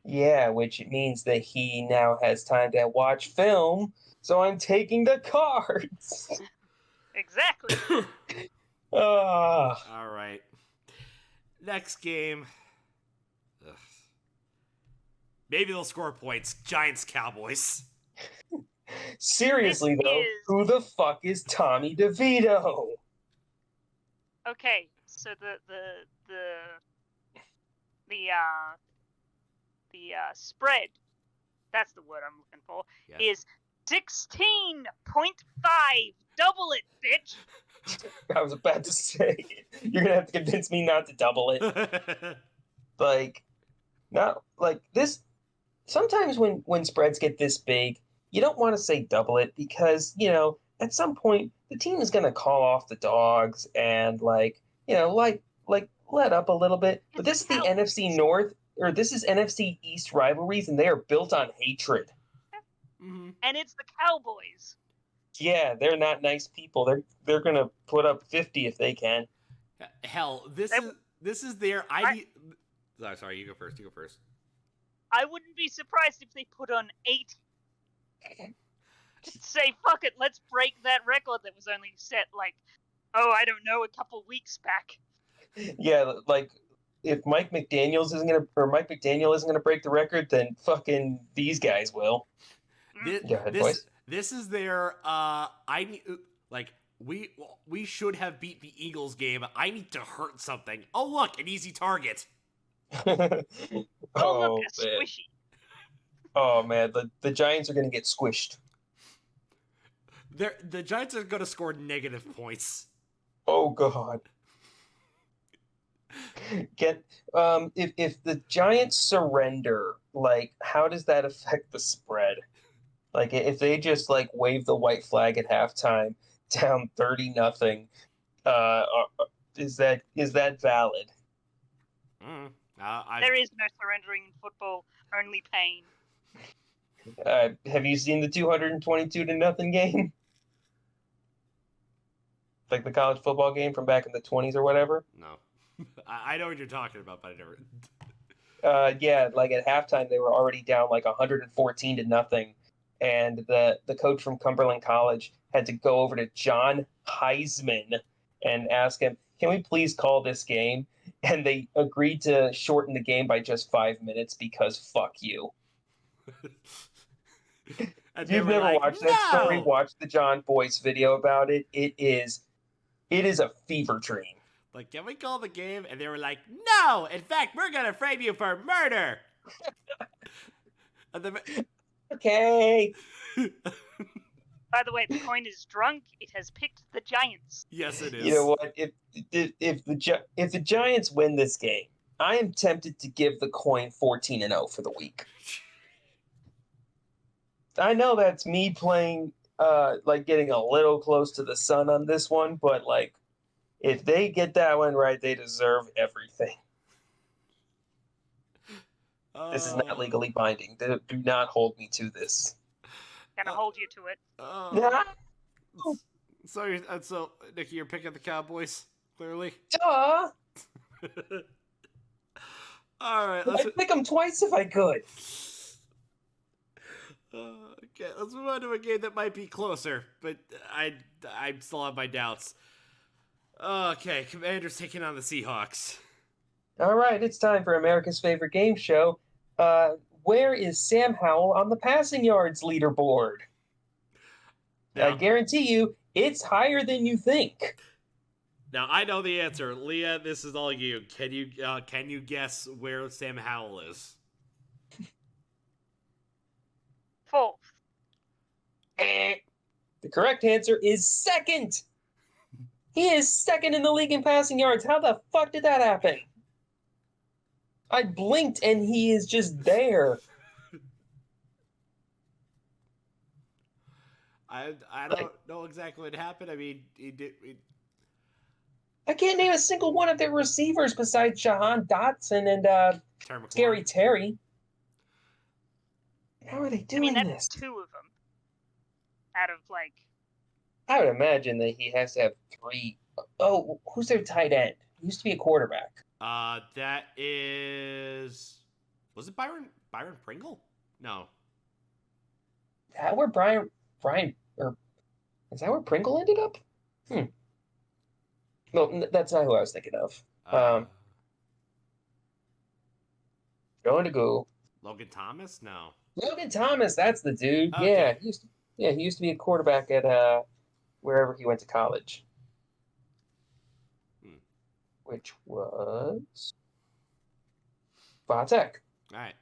Yeah, which means that he now has time to watch film. So I'm taking the cards. Exactly. All right. Next game. Ugh. Maybe they'll score points. Giants, Cowboys. Seriously, who the fuck is Tommy DeVito? Okay, so the spread, that's the word I'm looking for, is 16.5. Double it, bitch. I was about to say, you're gonna have to convince me not to double it. This. Sometimes when spreads get this big, you don't want to say double it because at some point the team is gonna call off the dogs and let up a little bit. But this is the NFC North, or this is NFC East rivalries, and they are built on hatred. Mm-hmm. And it's the Cowboys. Yeah, they're not nice people. They're gonna put up 50 if they can. Hell, this is their sorry, you go first. I wouldn't be surprised if they put on 80. Just say fuck it, let's break that record that was only set a couple weeks back. Yeah, if Mike McDaniel isn't gonna break the record, then fucking these guys will. Go ahead, boys. This is their we should have beat the Eagles game. I need to hurt something. Oh look, an easy target. Look, a squishy. Oh man, the Giants are gonna get squished. The Giants are gonna score negative points. Oh god. If the Giants surrender, how does that affect the spread? If they just wave the white flag at halftime, down 30-0, is that valid? There is no surrendering in football, only pain. Have you seen the 222-0 game? The college football game from back in the 20s or whatever? No. I know what you're talking about, but I never. Yeah, at halftime they were already down 114-0, and the coach from Cumberland College had to go over to John Heisman and ask him, "Can we please call this game?" And they agreed to shorten the game by just 5 minutes because fuck you. If you've never watched that story, watch the John Boyce video about it. It is a fever dream. Can we call the game? And they were like, no! In fact, we're gonna frame you for murder! Okay. By the way, the coin is drunk. It has picked the Giants. Yes, it is. You know what? If the Giants win this game, I am tempted to give the coin 14-0 for the week. I know that's me playing, getting a little close to the sun on this one, but if they get that one right, they deserve everything. This is not legally binding. Do not hold me to this. Gonna hold you to it. So, Nikki, you're picking the Cowboys, clearly? Duh! All right, let's I'd pick them twice if I could. okay. Let's move on to a game that might be closer, but I still have my doubts. Okay, Commanders taking on the Seahawks. All right, it's time for America's favorite game show. Where is Sam Howell on the passing yards leaderboard? Now, I guarantee you, it's higher than you think. now I know the answer. Leah, this is all you. Can you guess where Sam Howell is? 4th. The correct answer is second. He is second in the league in passing yards. How the fuck did that happen? I blinked and he is just there. I don't know exactly what happened. I mean, I can't name a single one of their receivers besides Jahan Dotson and Terry McLaurin. Scary Terry. How are they I doing mean, this? that's 2 of them. Out of, like... I would imagine that he has to have 3. Oh, who's their tight end? He used to be a quarterback. That is... Was it Byron Pringle? No. Is that where Brian, or is that where Pringle ended up? No, that's not who I was thinking of. Going to go. Logan Thomas? No. Logan Thomas, that's the dude. Okay. Yeah, he used to be a quarterback at wherever he went to college. Which was Tech. All right.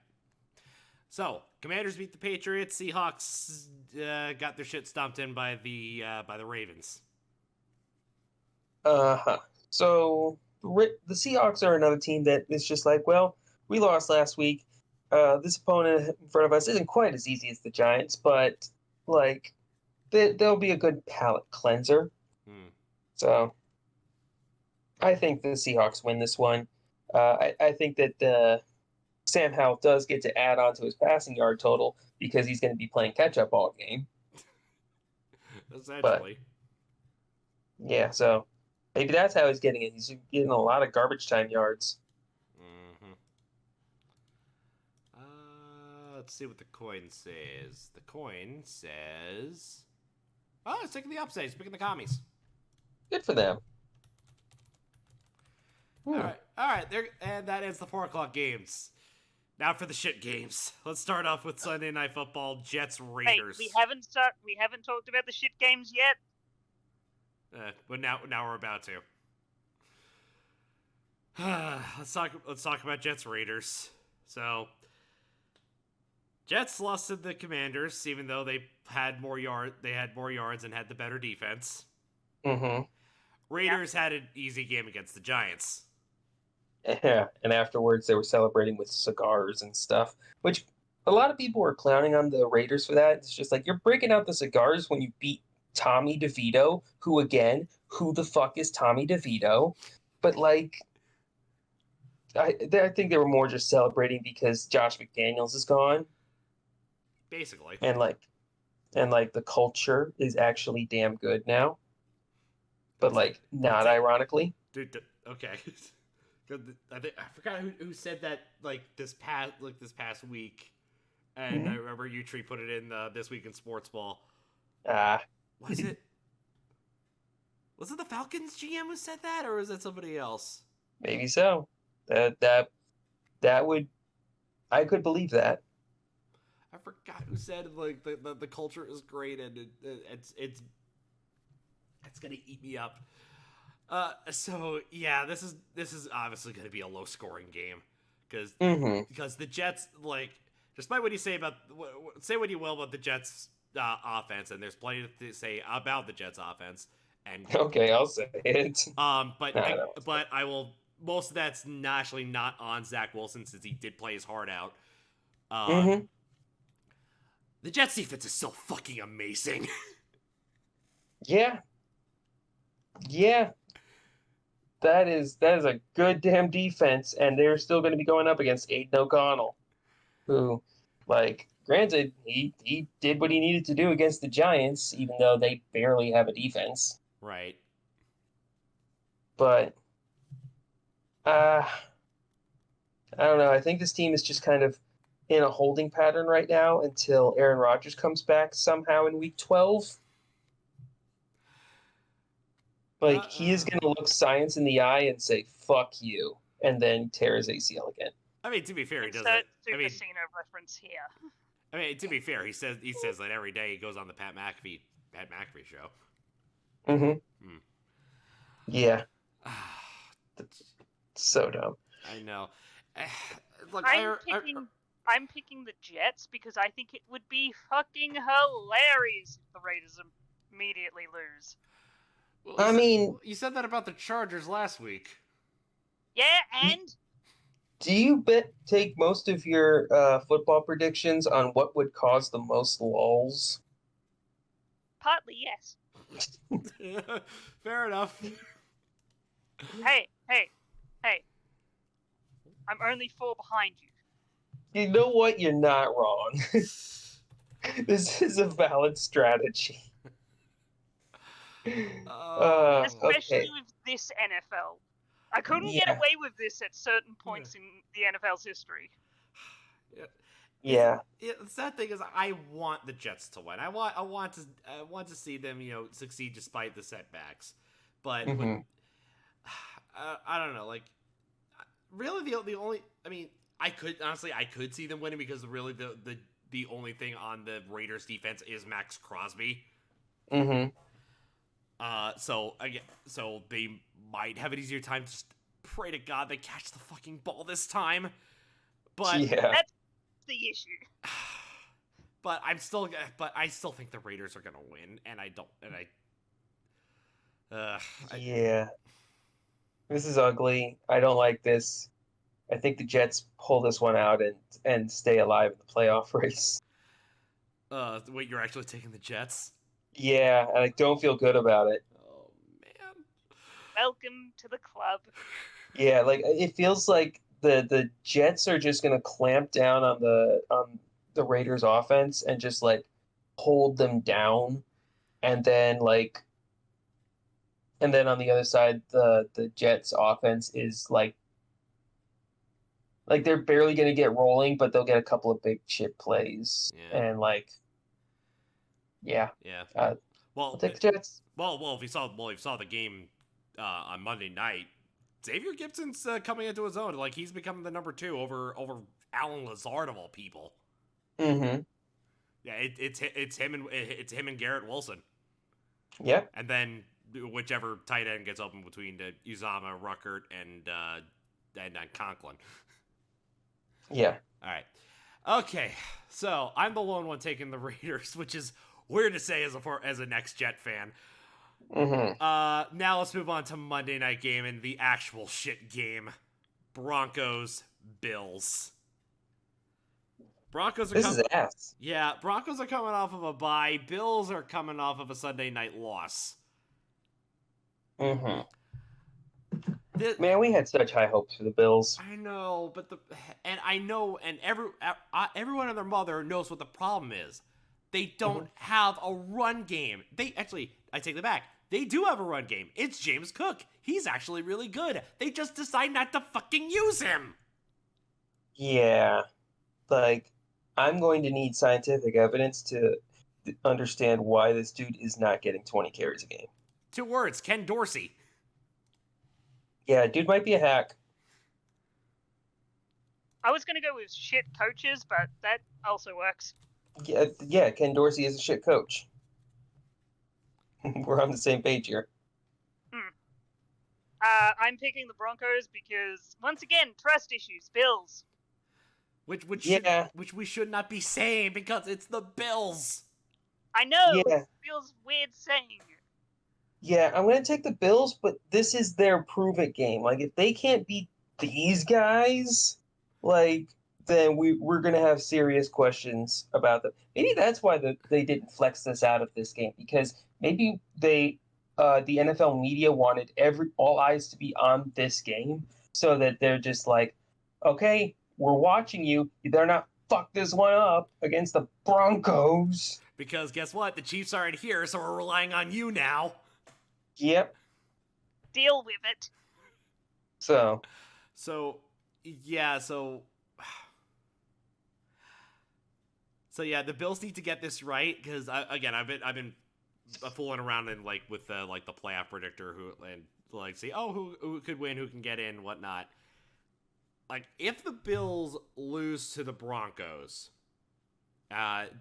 So, Commanders beat the Patriots. Seahawks got their shit stomped in by the Ravens. So the Seahawks are another team that is just like, well, we lost last week. This opponent in front of us isn't quite as easy as the Giants, but like they'll be a good palate cleanser. So I think the Seahawks win this one. I think that Sam Howell does get to add on to his passing yard total because he's going to be playing catch-up all game. Essentially. But, yeah, so maybe that's how he's getting it. He's getting a lot of garbage time yards. Let's see what the coin says. The coin says... Oh, it's taking the upside. He's picking the commies. Good for them. All right. And that ends the 4 o'clock games. Now for the shit games. Let's start off with Sunday Night Football, Jets Raiders. Hey, we haven't talked about the shit games yet. But now we're about to. Let's talk about Jets Raiders. So, Jets lost to the Commanders, even though they had more yards and had the better defense. Raiders had an easy game against the Giants. Yeah, and afterwards they were celebrating with cigars and stuff, which a lot of people were clowning on the Raiders for that. It's just like, you're breaking out the cigars when you beat Tommy DeVito, who the fuck is Tommy DeVito? But like, I think they were more just celebrating because Josh McDaniels is gone. Basically. And the culture is actually damn good now. But like, not ironically. Dude, okay. I forgot who said that this past week, and I remember U-Tree put it in This Week in Sports Ball. Was it? Was it the Falcons GM who said that, or was that somebody else? Maybe so. That would, I could believe that. I forgot who said the culture is great and it's gonna eat me up. So yeah, this is obviously going to be a low scoring game because the Jets, despite what you say what you will about the Jets offense, and there's plenty to say about the Jets offense. And okay, I'll say it. But I will. Most of that's actually not on Zach Wilson since he did play his heart out. The Jets defense is still fucking amazing. Yeah. That is a good damn defense, and they're still going to be going up against Aiden O'Connell, who, granted, he did what he needed to do against the Giants, even though they barely have a defense. Right. But, I I don't know. I think this team is just kind of in a holding pattern right now until Aaron Rodgers comes back somehow in Week 12. Like, he is going to look science in the eye and say, fuck you, and then tear his ACL again. I mean, to be fair, he does Insert it. Super Cena reference here. I mean, to be fair, he says that every day he goes on the Pat McAfee show. Mm-hmm. Yeah. That's so dumb. I know. Look, I'm picking the Jets because I think it would be fucking hilarious if the Raiders immediately lose. Well, I mean, you said that about the Chargers last week. Yeah, and do you take most of your football predictions on what would cause the most lulls? partly yes. Fair enough. Hey. I'm only 4 behind you. You know what? You're not wrong. This is a valid strategy. Especially okay. with this NFL. I couldn't get away with this at certain points in the NFL's history. Yeah. The sad thing is, I want the Jets to win. I want to see them, succeed despite the setbacks. But I don't know. Like, really, the only. I mean, I could see them winning because really the only thing on the Raiders defense is Max Crosby. Mm-hmm. So they might have an easier time. Just pray to God they catch the fucking ball this time. But that's the issue. But I still think the Raiders are gonna win, and this is ugly. I don't like this. I think the Jets pull this one out and stay alive in the playoff race. Wait, you're actually taking the Jets? Yeah, and I don't feel good about it. Oh man! Welcome to the club. Yeah, like it feels like the Jets are just gonna clamp down on the Raiders offense and just like hold them down, and then on the other side the Jets offense is like they're barely gonna get rolling, but they'll get a couple of big chip plays and yeah. I'll take the Jets. Well, if you saw the game on Monday night, Xavier Gibson's coming into his own. Like, he's becoming the number 2 over Alan Lazard of all people. Mm-hmm. Yeah, it's him and Garrett Wilson. Yeah. And then whichever tight end gets open between Uzama, Ruckert, and Conklin. Yeah. All right. Okay. So I'm the lone one taking the Raiders, which is weird to say as a next Jet fan. Mm-hmm. Now let's move on to Monday night game and the actual shit game. Broncos Bills. This is ass. Yeah, Broncos are coming off of a bye. Bills are coming off of a Sunday night loss. Mm-hmm. Man, we had such high hopes for the Bills. I know, everyone and their mother knows what the problem is. They don't have a run game. I take that back. They do have a run game. It's James Cook. He's actually really good. They just decide not to fucking use him. Yeah. Like, I'm going to need scientific evidence to understand why this dude is not getting 20 carries a game. 2 words, Ken Dorsey. Yeah, dude might be a hack. I was going to go with shit coaches, but that also works. Yeah, Ken Dorsey is a shit coach. We're on the same page here. I'm picking the Broncos because, once again, trust issues. Bills. Which we should not be saying because it's the Bills. I know. Yeah. It feels weird saying it. Yeah, I'm going to take the Bills, but this is their prove-it game. Like, if they can't beat these guys, then we're going to have serious questions about them. Maybe that's why they didn't flex this out of this game, because maybe the NFL media wanted all eyes to be on this game so that they're just like, okay, we're watching you. You better not fuck this one up against the Broncos. Because guess what? The Chiefs aren't here, so we're relying on you now. Yep. Deal with it. So Yeah, so yeah, the Bills need to get this right because I've been fooling around and like with the playoff predictor who and like see who could win, who can get in, whatnot. Like if the Bills lose to the Broncos,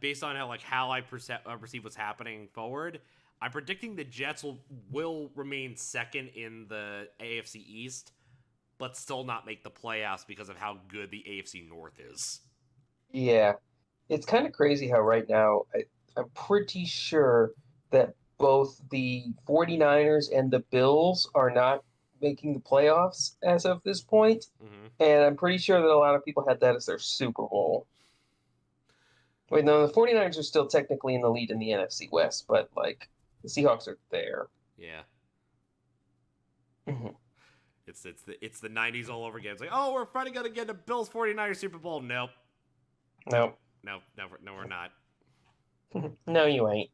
based on how I perceive what's happening forward, I'm predicting the Jets will remain second in the AFC East, but still not make the playoffs because of how good the AFC North is. Yeah. It's kind of crazy how right now I'm pretty sure that both the 49ers and the Bills are not making the playoffs as of this point. Mm-hmm. And I'm pretty sure that a lot of people had that as their Super Bowl. Wait, no, the 49ers are still technically in the lead in the NFC West, but like the Seahawks are there. Yeah. Mm-hmm. It's the 90s all over again. It's like, oh, we're finally going to get a Bills 49ers Super Bowl. Nope. Nope. No, we're not. No, you ain't.